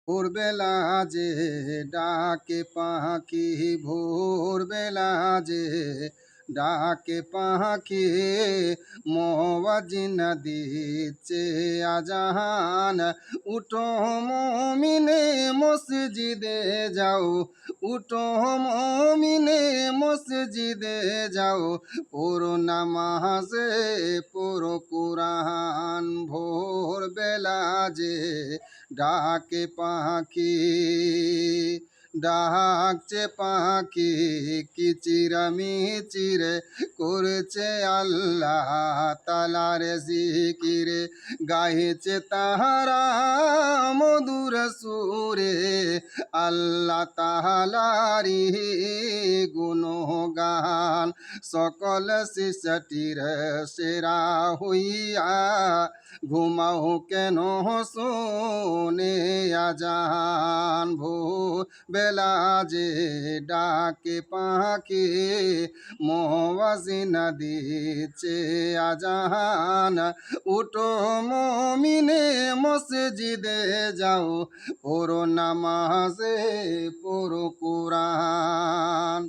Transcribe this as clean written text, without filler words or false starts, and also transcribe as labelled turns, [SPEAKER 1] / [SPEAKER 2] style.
[SPEAKER 1] ভোরবেলা যে ডাকে পাখি, ভোরবেলা যে ডাকে পাখি, মুয়াজ্জিন দিচ্ছে আজান। উঠো মুমিনে মসজিদে যাও, উঠো মুমিনে মসজিদে যাও, পড়ো নামাজে পড়ো কুরআন। ভোরবেলা যে ডাকে পাখি, ডাকছে পাখি কিচিরমিচিরে, করেছে আল্লাহ তাআলার জিকিরে, গাইছে তাহারা মধুর সুরে, আল্লাহ তাআলারই গুণগান। সকল সৃষ্টির সেরা হইয়া ঘুমাও কেন শোনে আজান। ভোরবেলা যে ডাকে পাখি, মুয়াজ্জিন দিচ্ছে আজান। উঠো মুমিনে মসজিদে যাও, পড়ো নামাজে পড়ো কুরআন।